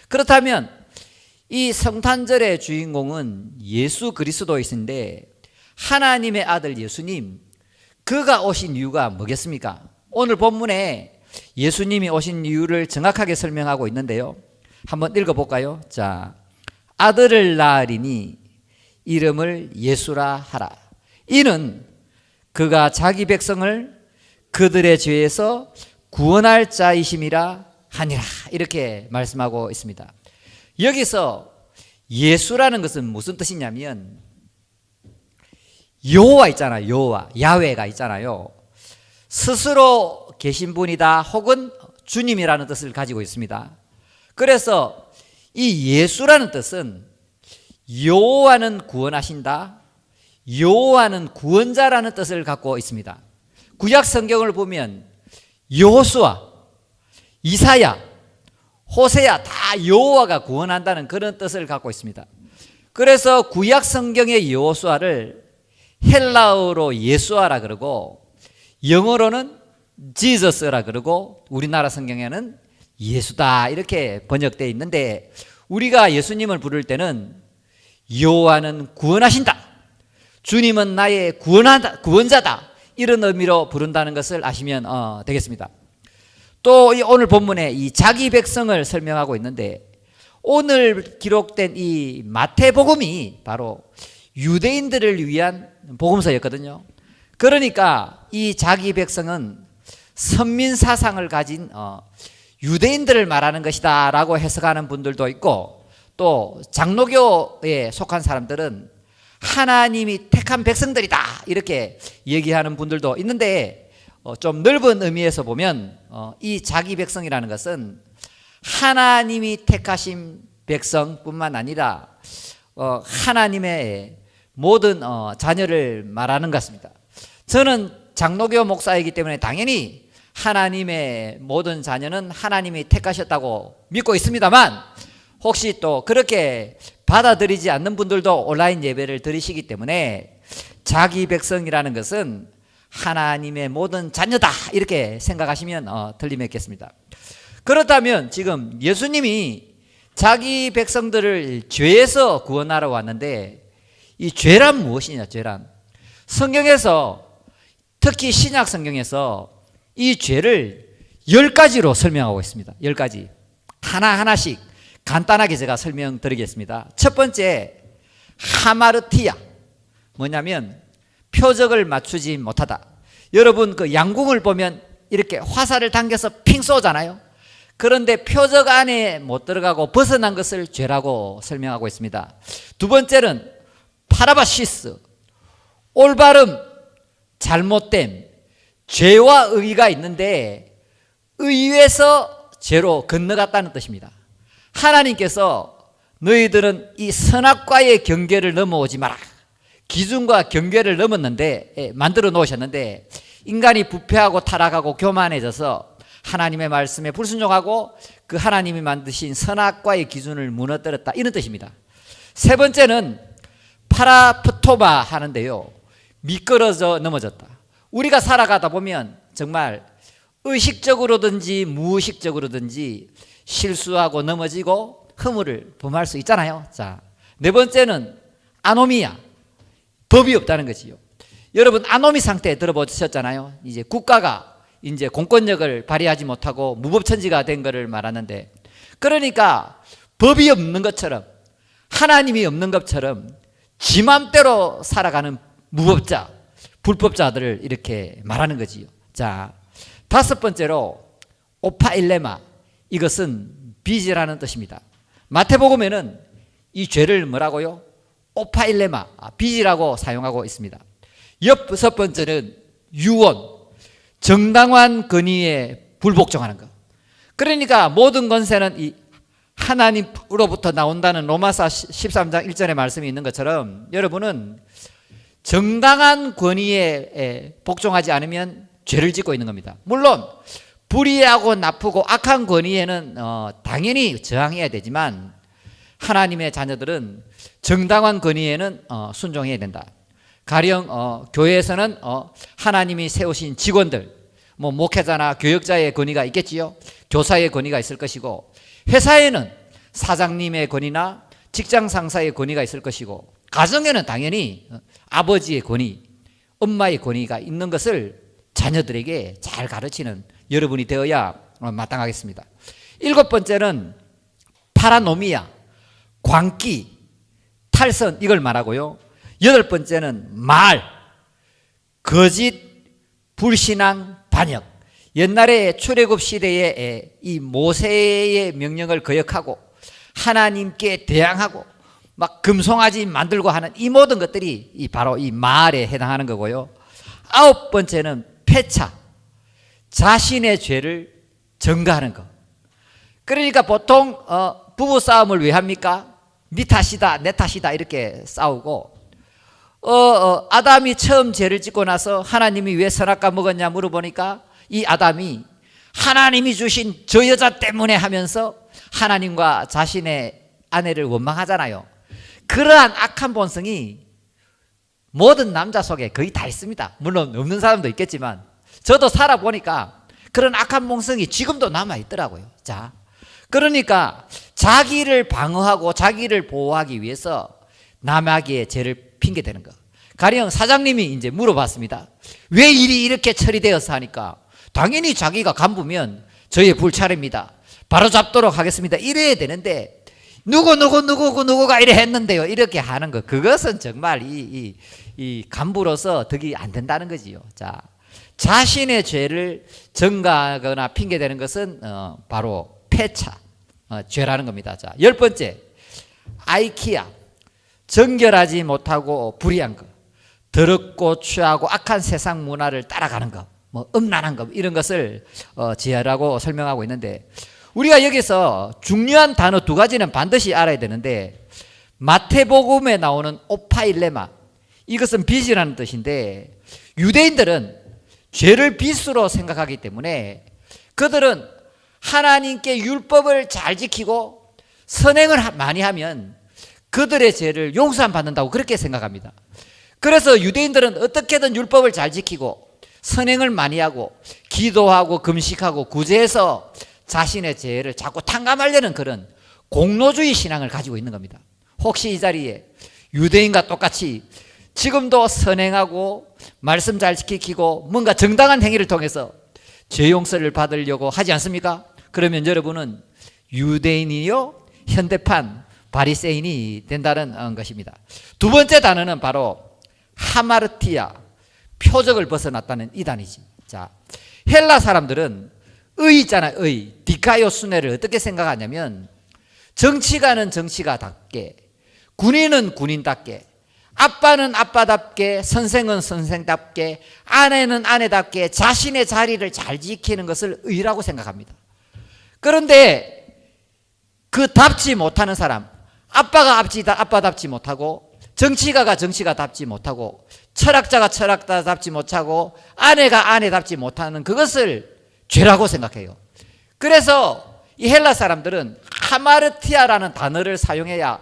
그렇다면 이 성탄절의 주인공은 예수 그리스도이신데 하나님의 아들 예수님, 그가 오신 이유가 뭐겠습니까? 오늘 본문에 예수님이 오신 이유를 정확하게 설명하고 있는데요, 한번 읽어볼까요? 자, 아들을 낳으리니 이름을 예수라 하라. 이는 그가 자기 백성을 그들의 죄에서 구원할 자이심이라 하니라. 이렇게 말씀하고 있습니다. 여기서 예수라는 것은 무슨 뜻이냐면 여호와 있잖아요. 여호와, 야훼가 있잖아요. 스스로 계신 분이다 혹은 주님이라는 뜻을 가지고 있습니다. 그래서 이 예수라는 뜻은 여호와는 구원하신다, 여호와는 구원자라는 뜻을 갖고 있습니다. 구약 성경을 보면 여호수아, 이사야, 호세야 다 여호와가 구원한다는 그런 뜻을 갖고 있습니다. 그래서 구약 성경의 여호수아를 헬라어로 예수아라 그러고 영어로는 지저스라 그러고 우리나라 성경에는 예수다 이렇게 번역되어 있는데, 우리가 예수님을 부를 때는 여호와는 구원하신다, 주님은 나의 구원자다, 이런 의미로 부른다는 것을 아시면 되겠습니다. 또 오늘 본문에 이 자기 백성을 설명하고 있는데, 오늘 기록된 이 마태복음이 바로 유대인들을 위한 복음서였거든요. 그러니까 이 자기 백성은 선민 사상을 가진 유대인들을 말하는 것이다 라고 해석하는 분들도 있고, 또 장로교에 속한 사람들은 하나님이 택한 백성들이다 이렇게 얘기하는 분들도 있는데, 좀 넓은 의미에서 보면 이 자기 백성이라는 것은 하나님이 택하신 백성뿐만 아니라 하나님의 모든 자녀를 말하는 것 같습니다. 저는 장로교 목사이기 때문에 당연히 하나님의 모든 자녀는 하나님이 택하셨다고 믿고 있습니다만, 혹시 또 그렇게 받아들이지 않는 분들도 온라인 예배를 드리시기 때문에 자기 백성이라는 것은 하나님의 모든 자녀다 이렇게 생각하시면 틀림이 없겠습니다. 그렇다면 지금 예수님이 자기 백성들을 죄에서 구원하러 왔는데, 이 죄란 무엇이냐? 죄란, 성경에서 특히 신약 성경에서 이 죄를 10가지로 설명하고 있습니다. 10가지 하나하나씩 간단하게 제가 설명드리겠습니다. 첫 번째, 하마르티아, 뭐냐면 표적을 맞추지 못하다. 여러분 그 양궁을 보면 이렇게 화살을 당겨서 핑 쏘잖아요. 그런데 표적 안에 못 들어가고 벗어난 것을 죄라고 설명하고 있습니다. 두 번째는 파라바시스, 올바름, 잘못됨, 죄와 의가 있는데 의에서 죄로 건너갔다는 뜻입니다. 하나님께서 너희들은 이 선악과의 경계를 넘어오지 마라, 기준과 경계를 넘었는데 만들어 놓으셨는데, 인간이 부패하고 타락하고 교만해져서 하나님의 말씀에 불순종하고 그 하나님이 만드신 선악과의 기준을 무너뜨렸다, 이런 뜻입니다. 세 번째는 파라프토바 하는데요, 미끄러져 넘어졌다. 우리가 살아가다 보면 정말 의식적으로든지 무의식적으로든지 실수하고 넘어지고 허물을 범할 수 있잖아요. 자, 네 번째는 아노미아, 법이 없다는 거지요. 여러분 아노미 상태 들어보셨잖아요. 이제 국가가 이제 공권력을 발휘하지 못하고 무법천지가 된 것을 말하는데, 그러니까 법이 없는 것처럼 하나님이 없는 것처럼 지 맘대로 살아가는 무법자, 불법자들을 이렇게 말하는 거지요. 자, 다섯 번째로 오파일레마, 이것은 빚이라는 뜻입니다. 마태복음에는 이 죄를 뭐라고요? 오파일레마, 빚이라고 사용하고 있습니다. 여섯 번째는 유언, 정당한 권위에 불복종하는 것. 그러니까 모든 권세는 이 하나님으로부터 나온다는 로마서 13장 1절의 말씀이 있는 것처럼, 여러분은 정당한 권위에 복종하지 않으면 죄를 짓고 있는 겁니다. 물론 불의하고 나쁘고 악한 권위에는 당연히 저항해야 되지만, 하나님의 자녀들은 정당한 권위에는 순종해야 된다. 가령 교회에서는 하나님이 세우신 직원들, 뭐 목회자나 교역자의 권위가 있겠지요. 교사의 권위가 있을 것이고, 회사에는 사장님의 권위나 직장 상사의 권위가 있을 것이고, 가정에는 당연히 아버지의 권위, 엄마의 권위가 있는 것을 자녀들에게 잘 가르치는 여러분이 되어야 마땅하겠습니다. 7번째는 파라노미아, 광기, 탈선, 이걸 말하고요. 8번째는 말, 거짓, 불신앙, 반역. 옛날에 출애굽 시대에 이 모세의 명령을 거역하고 하나님께 대항하고 막 금송아지 만들고 하는 이 모든 것들이 바로 이 말에 해당하는 거고요. 9번째는 폐차, 자신의 죄를 전가하는 것. 그러니까 보통 부부 싸움을 왜 합니까? 네 탓이다, 내 탓이다 이렇게 싸우고, 아담이 처음 죄를 짓고 나서 하나님이 왜 선악과 먹었냐 물어보니까 이 아담이 하나님이 주신 저 여자 때문에 하면서 하나님과 자신의 아내를 원망하잖아요. 그러한 악한 본성이 모든 남자 속에 거의 다 있습니다. 물론 없는 사람도 있겠지만 저도 살아보니까 그런 악한 본성이 지금도 남아있더라고요. 자, 그러니까 자기를 방어하고 자기를 보호하기 위해서 남에게 죄를 핑계대는 거. 가령 사장님이 이제 물어봤습니다. 왜 일이 이렇게 처리되어서 하니까 당연히 자기가 간부면 저의 불찰입니다. 바로 잡도록 하겠습니다. 이래야 되는데 누구가 이래 했는데요. 이렇게 하는 거. 그것은 정말 이 간부로서 덕이 안 된다는 거지요. 자, 자신의 죄를 전가하거나 핑계대는 것은 바로 폐차, 죄라는 겁니다. 자, 10번째, 아이키아, 정결하지 못하고 불의한 것, 더럽고 추하고 악한 세상 문화를 따라가는 것, 뭐 음란한 것, 이런 것을 죄라고 설명하고 있는데, 우리가 여기서 중요한 단어 2가지는 반드시 알아야 되는데, 마태복음에 나오는 오파일레마, 이것은 빚이라는 뜻인데, 유대인들은 죄를 빚으로 생각하기 때문에 그들은 하나님께 율법을 잘 지키고 선행을 많이 하면 그들의 죄를 용서 받는다고 그렇게 생각합니다. 그래서 유대인들은 어떻게든 율법을 잘 지키고 선행을 많이 하고 기도하고 금식하고 구제해서 자신의 죄를 자꾸 탕감하려는 그런 공로주의 신앙을 가지고 있는 겁니다. 혹시 이 자리에 유대인과 똑같이 지금도 선행하고 말씀 잘 지키고 뭔가 정당한 행위를 통해서 죄 용서를 받으려고 하지 않습니까? 그러면 여러분은 유대인이요 현대판 바리새인이 된다는 것입니다. 2번째 단어는 바로 하마르티아, 표적을 벗어났다는 이 단이지. 자, 헬라 사람들은 의 있잖아요. 의, 디카이오 순회를 어떻게 생각하냐면 정치가는 정치가답게, 군인은 군인답게, 아빠는 아빠답게, 선생은 선생답게, 아내는 아내답게 자신의 자리를 잘 지키는 것을 의라고 생각합니다. 그런데 그 답지 못하는 사람, 아빠가 아빠답지 못하고, 정치가가 정치가답지 못하고, 철학자가 철학자답지 못하고, 아내가 아내답지 못하는 그것을 죄라고 생각해요. 그래서 이 헬라 사람들은 하마르티아라는 단어를 사용해야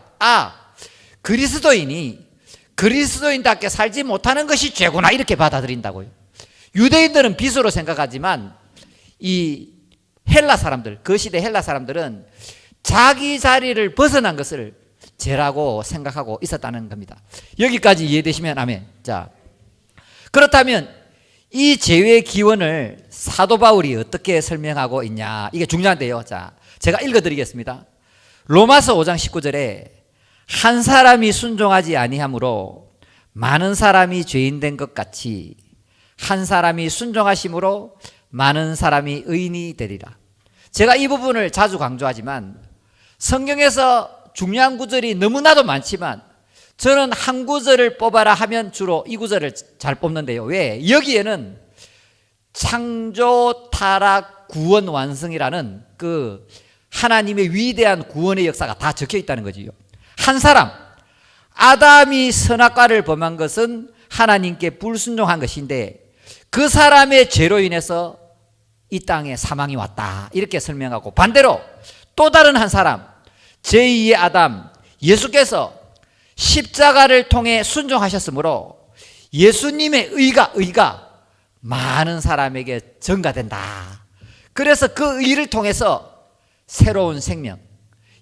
그리스도인답게 살지 못하는 것이 죄구나 이렇게 받아들인다고요. 유대인들은 빚으로 생각하지만 이 헬라 사람들, 그 시대 헬라 사람들은 자기 자리를 벗어난 것을 죄라고 생각하고 있었다는 겁니다. 여기까지 이해되시면 아멘. 자, 그렇다면 이 죄의 기원을 사도 바울이 어떻게 설명하고 있냐, 이게 중요한데요. 자, 제가 읽어드리겠습니다. 로마서 5장 19절에 한 사람이 순종하지 아니함으로 많은 사람이 죄인 된 것 같이 한 사람이 순종하심으로 많은 사람이 의인이 되리라. 제가 이 부분을 자주 강조하지만 성경에서 중요한 구절이 너무나도 많지만 저는 한 구절을 뽑아라 하면 주로 이 구절을 잘 뽑는데요. 왜? 여기에는 창조, 타락, 구원, 완성이라는 그 하나님의 위대한 구원의 역사가 다 적혀 있다는 거지요. 한 사람, 아담이 선악과를 범한 것은 하나님께 불순종한 것인데 그 사람의 죄로 인해서 이 땅에 사망이 왔다 이렇게 설명하고, 반대로 또 다른 한 사람, 제2의 아담 예수께서 십자가를 통해 순종하셨으므로 예수님의 의가 많은 사람에게 전가된다. 그래서 그 의를 통해서 새로운 생명,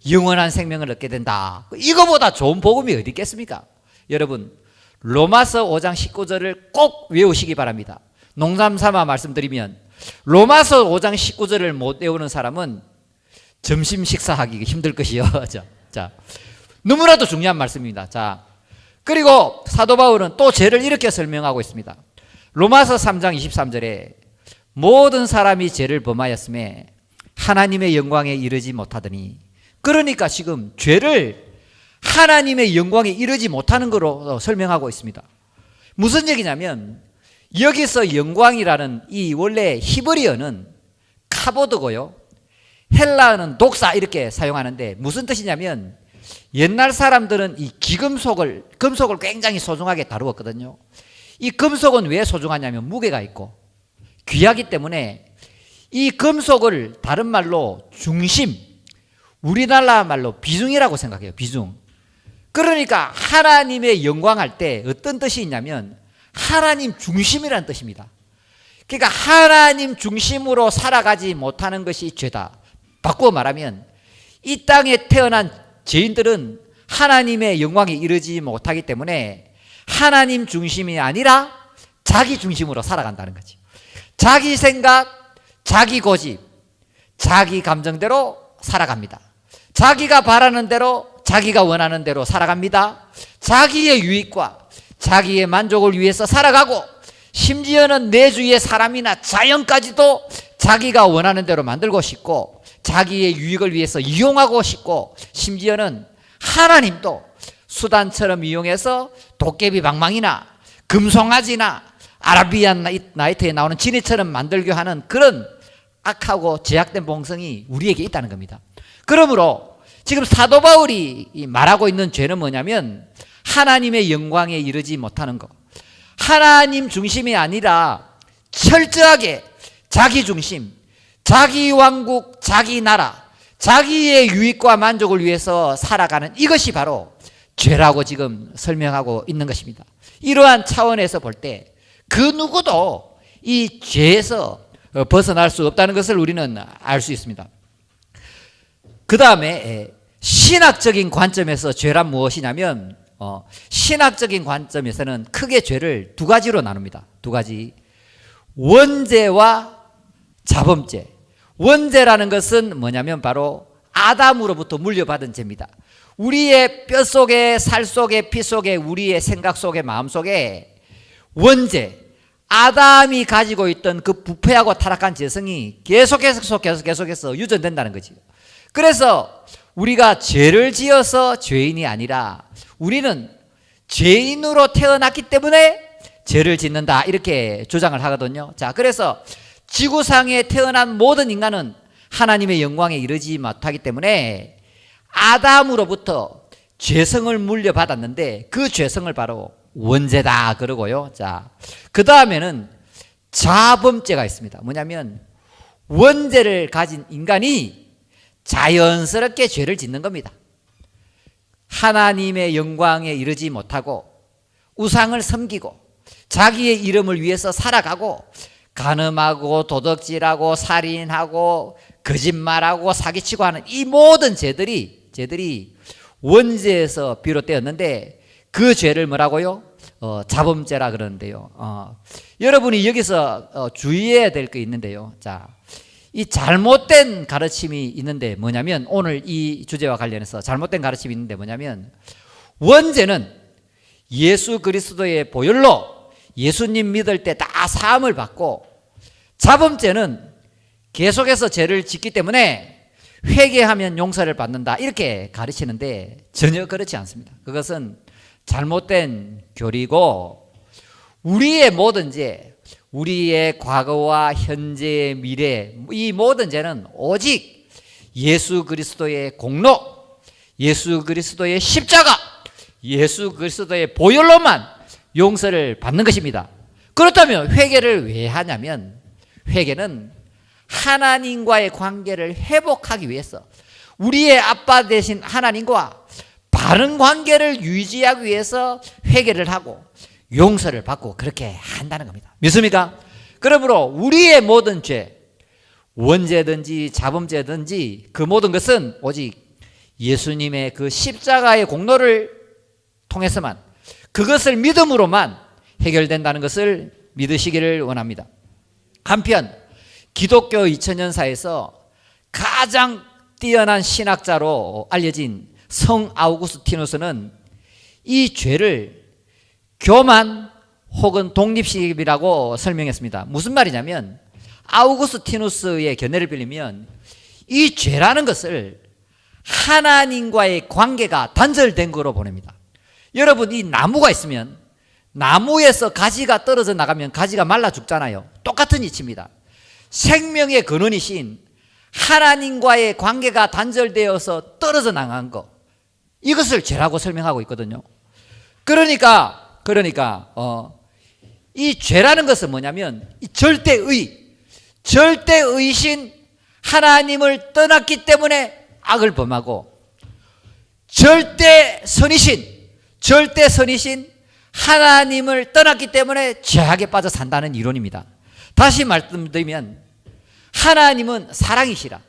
영원한 생명을 얻게 된다. 이거보다 좋은 복음이 어디 있겠습니까? 여러분, 로마서 5장 19절을 꼭 외우시기 바랍니다. 농담 삼아 말씀드리면 로마서 5장 19절을 못 외우는 사람은 점심 식사하기 힘들 것이요. 자, 너무나도 중요한 말씀입니다. 자, 그리고 사도 바울은 또 죄를 이렇게 설명하고 있습니다. 로마서 3장 23절에 모든 사람이 죄를 범하였음에 하나님의 영광에 이르지 못하더니, 그러니까 지금 죄를 하나님의 영광에 이르지 못하는 거로 설명하고 있습니다. 무슨 얘기냐면 여기서 영광이라는 이 원래 히브리어는 카보드고요, 헬라어는 독사 이렇게 사용하는데 무슨 뜻이냐면 옛날 사람들은 이 금속을 굉장히 소중하게 다루었거든요. 이 금속은 왜 소중하냐면 무게가 있고 귀하기 때문에 이 금속을 다른 말로 중심, 우리나라 말로 비중이라고 생각해요. 비중. 그러니까 하나님의 영광할 때 어떤 뜻이 있냐면 하나님 중심이라는 뜻입니다. 그러니까 하나님 중심으로 살아가지 못하는 것이 죄다. 바꾸어 말하면 이 땅에 태어난 죄인들은 하나님의 영광에 이르지 못하기 때문에 하나님 중심이 아니라 자기 중심으로 살아간다는 거지. 자기 생각, 자기 고집, 자기 감정대로 살아갑니다. 자기가 바라는 대로, 자기가 원하는 대로 살아갑니다. 자기의 유익과 자기의 만족을 위해서 살아가고, 심지어는 내 주위의 사람이나 자연까지도 자기가 원하는 대로 만들고 싶고 자기의 유익을 위해서 이용하고 싶고, 심지어는 하나님도 수단처럼 이용해서 도깨비 방망이나 금송아지나 아라비안 나이트에 나오는 지니처럼 만들려 하는 그런 악하고 제약된 본성이 우리에게 있다는 겁니다. 그러므로 지금 사도 바울이 말하고 있는 죄는 뭐냐면 하나님의 영광에 이르지 못하는 것, 하나님 중심이 아니라 철저하게 자기 중심, 자기 왕국, 자기 나라, 자기의 유익과 만족을 위해서 살아가는 이것이 바로 죄라고 지금 설명하고 있는 것입니다. 이러한 차원에서 볼 때 그 누구도 이 죄에서 벗어날 수 없다는 것을 우리는 알 수 있습니다. 그 다음에 신학적인 관점에서 죄란 무엇이냐면 신학적인 관점에서는 크게 죄를 두 가지로 나눕니다. 두 가지. 원죄와 자범죄. 원죄라는 것은 뭐냐면 바로 아담으로부터 물려받은 죄입니다. 우리의 뼈 속에, 살 속에, 피 속에, 우리의 생각 속에, 마음 속에 원죄, 아담이 가지고 있던 그 부패하고 타락한 죄성이 계속해서 유전된다는 거지. 그래서 우리가 죄를 지어서 죄인이 아니라 우리는 죄인으로 태어났기 때문에 죄를 짓는다, 이렇게 주장을 하거든요. 자, 그래서 지구상에 태어난 모든 인간은 하나님의 영광에 이르지 못하기 때문에 아담으로부터 죄성을 물려받았는데 그 죄성을 바로 원죄다 그러고요. 자, 그 다음에는 자범죄가 있습니다. 뭐냐면 원죄를 가진 인간이 자연스럽게 죄를 짓는 겁니다. 하나님의 영광에 이르지 못하고 우상을 섬기고 자기의 이름을 위해서 살아가고 간음하고 도둑질하고 살인하고 거짓말하고 사기치고 하는 이 모든 죄들이 원죄에서 비롯되었는데 그 죄를 뭐라고요? 자범죄라 그러는데요. 여러분이 여기서 주의해야 될 게 있는데요. 자, 이 잘못된 가르침이 있는데 뭐냐면, 오늘 이 주제와 관련해서 잘못된 가르침이 있는데 뭐냐면, 원죄는 예수 그리스도의 보혈로 예수님 믿을 때 다 사함을 받고, 자범죄는 계속해서 죄를 짓기 때문에 회개하면 용서를 받는다, 이렇게 가르치는데 전혀 그렇지 않습니다. 그것은 잘못된 교리고, 우리의 모든 죄, 우리의 과거와 현재의 미래, 이 모든 죄는 오직 예수 그리스도의 공로, 예수 그리스도의 십자가, 예수 그리스도의 보혈로만 용서를 받는 것입니다. 그렇다면 회개를 왜 하냐면, 회개는 하나님과의 관계를 회복하기 위해서, 우리의 아빠 되신 하나님과 바른 관계를 유지하기 위해서 회개를 하고 용서를 받고 그렇게 한다는 겁니다. 믿습니까? 그러므로 우리의 모든 죄, 원죄든지 자범죄든지 그 모든 것은 오직 예수님의 그 십자가의 공로를 통해서만, 그것을 믿음으로만 해결된다는 것을 믿으시기를 원합니다. 한편 기독교 2000년사에서 가장 뛰어난 신학자로 알려진 성 아우구스티누스는 이 죄를 교만 혹은 독립심이라고 설명했습니다. 무슨 말이냐면 아우구스티누스의 견해를 빌리면 이 죄라는 것을 하나님과의 관계가 단절된 거로 보냅니다. 여러분, 이 나무가 있으면 나무에서 가지가 떨어져 나가면 가지가 말라 죽잖아요. 똑같은 이치입니다. 생명의 근원이신 하나님과의 관계가 단절되어서 떨어져 나간 것, 이것을 죄라고 설명하고 있거든요. 그러니까 이 죄라는 것은 뭐냐면 이 절대의신 하나님을 떠났기 때문에 악을 범하고, 절대선이신 하나님을 떠났기 때문에 죄악에 빠져 산다는 이론입니다. 다시 말씀드리면 하나님은 사랑이시라.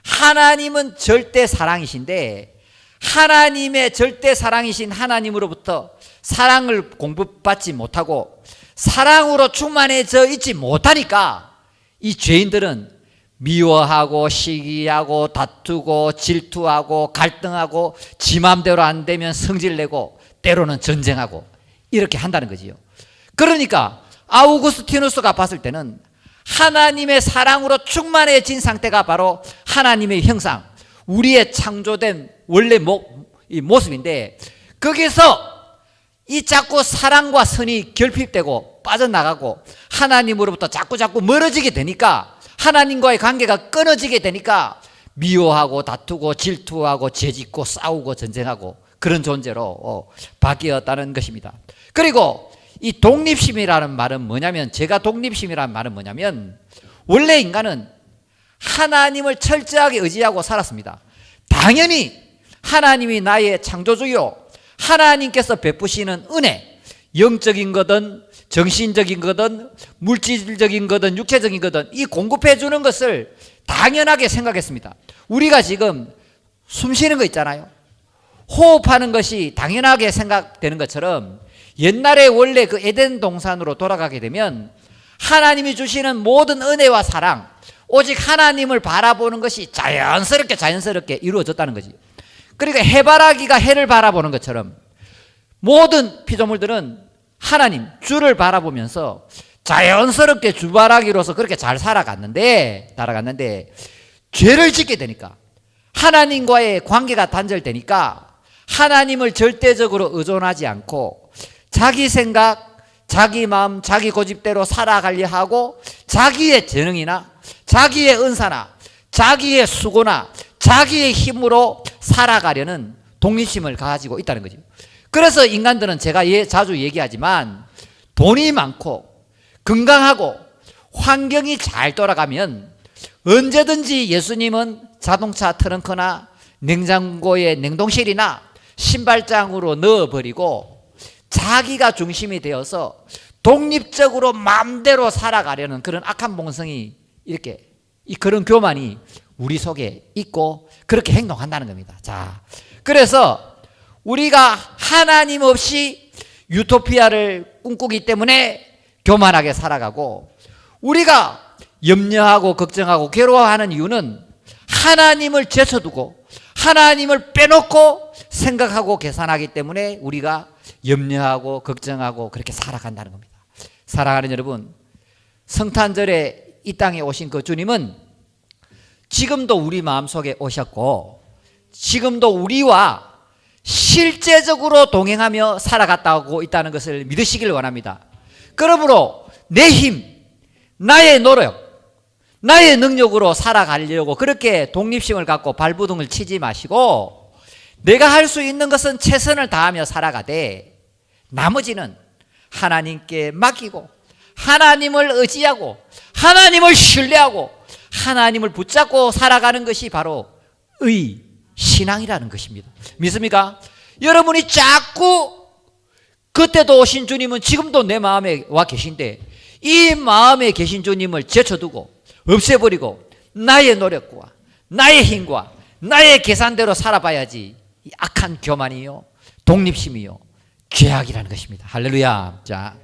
하나님은 절대 사랑이신데, 하나님의 절대 사랑이신 하나님으로부터 사랑을 공급받지 못하고 사랑으로 충만해져 있지 못하니까 이 죄인들은 미워하고 시기하고 다투고 질투하고 갈등하고 지 맘대로 안 되면 성질내고 때로는 전쟁하고 이렇게 한다는 거지요. 그러니까 아우구스티누스가 봤을 때는 하나님의 사랑으로 충만해진 상태가 바로 하나님의 형상, 우리의 창조된 원래 모습인데, 거기서 이 자꾸 사랑과 선이 결핍되고 빠져나가고 하나님으로부터 자꾸 멀어지게 되니까, 하나님과의 관계가 끊어지게 되니까 미워하고 다투고 질투하고 죄짓고 싸우고 전쟁하고 그런 존재로 바뀌었다는 것입니다. 그리고 이 독립심이라는 말은 뭐냐면, 제가 독립심이라는 말은 뭐냐면, 원래 인간은 하나님을 철저하게 의지하고 살았습니다. 당연히 하나님이 나의 창조주요, 하나님께서 베푸시는 은혜, 영적인 거든 정신적인 거든 물질적인 거든 육체적인 거든 이 공급해 주는 것을 당연하게 생각했습니다. 우리가 지금 숨 쉬는 거 있잖아요. 호흡하는 것이 당연하게 생각되는 것처럼 옛날에 원래 그 에덴 동산으로 돌아가게 되면 하나님이 주시는 모든 은혜와 사랑, 오직 하나님을 바라보는 것이 자연스럽게 이루어졌다는 거지. 그러니까 해바라기가 해를 바라보는 것처럼 모든 피조물들은 하나님, 주를 바라보면서 자연스럽게 주바라기로서 그렇게 잘 살아갔는데 죄를 짓게 되니까, 하나님과의 관계가 단절되니까 하나님을 절대적으로 의존하지 않고 자기 생각, 자기 마음, 자기 고집대로 살아가려 하고 자기의 재능이나 자기의 은사나 자기의 수고나 자기의 힘으로 살아가려는 독립심을 가지고 있다는 거죠. 그래서 인간들은 제가 자주 얘기하지만 돈이 많고 건강하고 환경이 잘 돌아가면 언제든지 예수님은 자동차 트렁크나 냉장고의 냉동실이나 신발장으로 넣어버리고 자기가 중심이 되어서 독립적으로 마음대로 살아가려는 그런 악한 본성이 이렇게 그런 교만이 우리 속에 있고 그렇게 행동한다는 겁니다. 자, 그래서 우리가 하나님 없이 유토피아를 꿈꾸기 때문에 교만하게 살아가고, 우리가 염려하고 걱정하고 괴로워하는 이유는 하나님을 제쳐두고 하나님을 빼놓고 생각하고 계산하기 때문에 우리가 염려하고 걱정하고 그렇게 살아간다는 겁니다. 사랑하는 여러분, 성탄절에 이 땅에 오신 그 주님은 지금도 우리 마음속에 오셨고 지금도 우리와 실제적으로 동행하며 살아갔다고 있다는 것을 믿으시길 원합니다. 그러므로 내 힘, 나의 노력, 나의 능력으로 살아가려고 그렇게 독립심을 갖고 발부둥을 치지 마시고, 내가 할 수 있는 것은 최선을 다하며 살아가되 나머지는 하나님께 맡기고 하나님을 의지하고 하나님을 신뢰하고 하나님을 붙잡고 살아가는 것이 바로 신앙이라는 것입니다. 믿습니까? 여러분이 자꾸 그때도 오신 주님은 지금도 내 마음에 와 계신데, 이 마음에 계신 주님을 제쳐두고 없애버리고 나의 노력과 나의 힘과 나의 계산대로 살아봐야지. 이 악한 교만이요, 독립심이요, 죄악이라는 것입니다. 할렐루야. 자.